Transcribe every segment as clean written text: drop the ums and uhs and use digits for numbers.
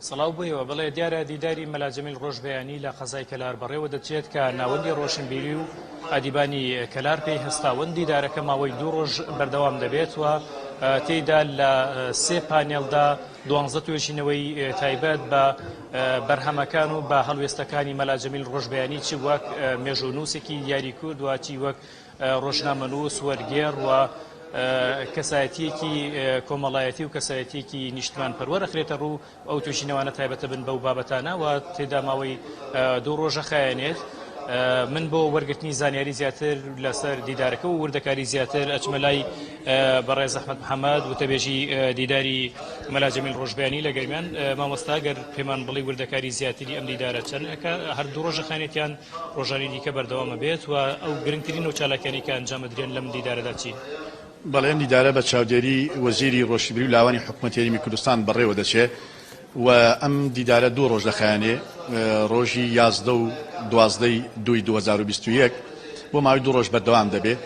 سڵاو بوویەوە بڵێ دیارە دیداری مەلا جەمیل ڕۆژبەیانی لە قەزای کەلار بەڕێوە دەچێت کە ناوەندی ڕۆشنبیری و ئەدیبانی کەلار پێی هەستاون دیدارەکە ماوەی 2 ڕۆژ بەردەوام دەبێت و تێیدا لە 3 پانێڵدا 12 توێژینەوەی تایبەت بە بەرهەمەکان و بە هەڵوێستەکانی مەلا جەمیل ڕۆژبەیانی چی وەک مێژوونووسێکی دیاری کورد و چی وەک ڕۆژنامەنووس وەرگێڕ و کەسایەتیەکی کۆمەڵایەتی و کەسایەتیەکی نیشتمان پەروەرە خرێتە ڕوو ئەو توێژینەوانە تایبەتە بن بەو بابەتانە و تێدا ماوەی 2 ڕۆژە خایەنێت. من بۆ وەرگرتنی زانیاری زیاتر لەسەر دیدارەکە و وردەکاری زیاتر ئەچمە لای بەڕێز ئەحمەد محەممەد وتەبێژی دیداری مەلا جەمیل ڕۆژبەیانی لە گەرمیان مامۆستا گەر پێمان بڵی وردەکاری زیاتری ئەم دیدارە چەندەکە هەر 2 ڕۆژە خانێتیان ڕۆژانی دیکە بەردەوامە بێت و ئەو گرنگترین و چالاکیانی کە ئەنجامەدرێن لەم دیدارەدا چی؟ بەڵێم دیدارە بە چاودێری وەزیری ڕۆشنبیری و لاوانی حکوومەتی هەرێمی کوردستان بەڕێوە دەچێت و ئەم دیدارە 2 ڕۆژ دەخایەنێ ڕۆژی 11 و 12 دوی 2021 بۆ ماوەی 2 ڕۆژ بەردەوام دەبێت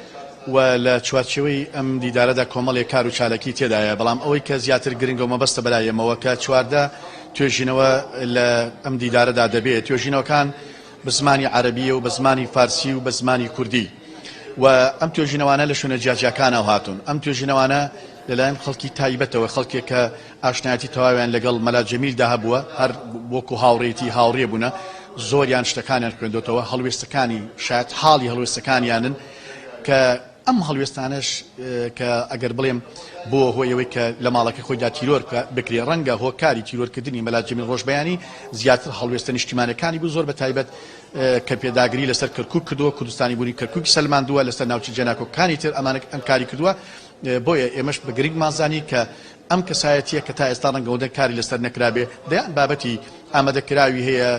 و لە چوارچێوەی ئەم دیدارەدا کۆمەڵێک کار و چالەکی تێدایە بەڵام ئەوەی کە زیاتر گرنگە و مەبەستە بەلایەمەوە کە 14 توێژینەوە لە ئەم دیدارەدا دەبێت توێژینەوەکان بە زمانی عەرەبیە و بە زمانی فارسی و بە زمانی کوردی و ئەم توێژینەوانە لە شوێنە جیاجیاکانەوە هاتوون ئەم توێژینەوانە لەلایەن خەڵکی تایبەتەوە خەڵکێک کە ئاشنایەتی تەواویان لەگەڵ مەلا جەمیلدا هەبووە هەر وەکو هاوڕێتی هاوڕێ بوونە زۆریان شتەکانیان خوێندوتەوە هەڵوێستەکانی شاید حاڵی هەڵوێستەکانیانن کە ئەم هەڵوێستانش کە ئەگەر بڵێم بۆ هۆیەوەی کە لە ماڵەکە خۆیدا تیرۆر بکرێ ڕەنگە هۆکاری تیرۆرکردنی مەلا جەمیل ڕۆژبەیانی زیاتر هەڵوێستە نیشتیمانەکانی بوو زۆر بە تایبەت کە پێداگری لەسەر کەرکووک کردووە کوردستانی بوونی کەرکووکی سەلماندووە لەسەر ناوچە جێناکۆکانی تر ئەمانە ئەم کاری کردووە بۆیە ئێمەش بە گرنگ مازانی کە ئەم کەسایەتیە کە تا ئێستا ڕەنگەوەدە کاری لەسەر نەکرابێ دەیان بابەتی ئامادەکراوی هەیە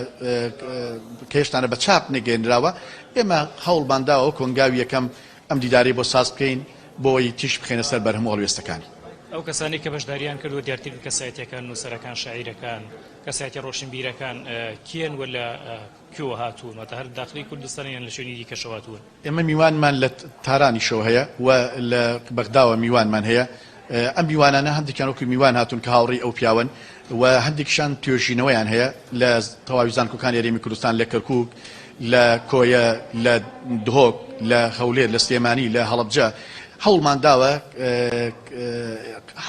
کە هێشتانە بە چاپ نەگەێنراوە ئێمە هەوڵمانداوە کۆنگاوی یەکەم ئەم دیدارەی بۆ ساز بکەین بۆی تیش بخێنە سەر بەرهەموو هەڵوێستەکانی ئەو کەسانی کە بەشداریان کردووە دیارتر کەسایەتیەکان نووسەرەکان شاعیرەکان کەسایەتی ڕۆشنبیرەکان کێن ولا کوێوە هاتوون واتە هەر داخلی کوردستانیان لە شوێنی دیکەشەوە هاتوون ئێمە میوانمان لە تارانیشەوە هەیە و لە بەغداوە میوانمان هەیە ئەم میوانانە هەندێکیان وەکو میوان هاتوون کە هاوڕێی ئەو پیاون و هەندێکشان توێژینەوەیان هەیە لە تەواوی زانکۆکانی هەرێمی کوردستان لە کەرکووک لە کۆیە لە دهۆک لە هەولێر لە سلێمانی لە هەڵەبجە هەوڵمان داوە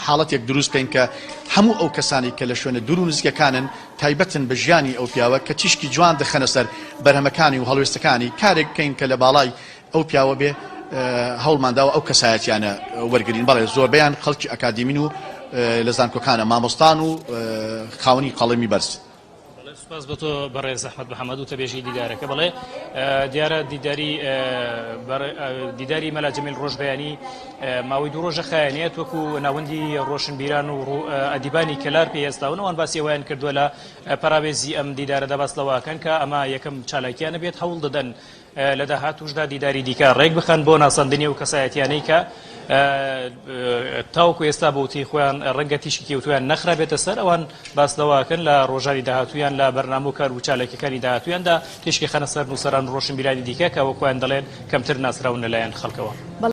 حاڵەتێک دروست بکەین کە هەموو ئەو کەسانی کە لە شوێنە دوور و نزیکەکانن تایبەتن بە ژیانی ئەو پیاوە کە تیشکی جوان دەخەنە سەر بەرهەمەکانی و هەڵوێستەکانی کارێک بکەین کە لە باڵای ئەو پیاوە بێ هەوڵمان داوە ئەو کەسایەتیانە وەرگرین بەڵێ زۆربەیان خەڵکی ئەکادیمین و لە زانکۆکانە مامۆستان و خاوەنی قەڵەمی بەرز سپاس بۆ تۆ بەڕێز ئەحمەد محەممەد و تەبێژی دیدارەکە بڵێ دیارە دیداری مەلا جەمیل ڕۆژبەیانی ماوەی 2 ڕۆژە خایەنێت وەکو ناوەندی ڕۆشنبیران و ئەدیبانی کەلار پێهێستاونەوەیان باسی ئەویان کردووە لە پەراوێزی ئەم دیدارەدا باس لەوەکەن کە ئەمە یەکەم چالاکیانە بێت هەوڵ دەدەن لە داهاتووشدا دیداری دیکە ڕێک بخەن بۆ ناساندنی و کەسایەتیانەی کە تاوکو ئێستا بۆتی خۆیان ڕەنگە تیشکی کەوتویان نەخرابێتە سەر ئەوان باس لەوەکەن لە ڕۆژانی داهاتویان لە بەرنامە و کار و چالێکەکانی داهاتویاندا تیشکی خەنە سەر نووسەران ڕۆشنبیرانی دیکە کە وەکویان دەڵێن کەمتر ناسراون لەلایەن خەڵکەوە.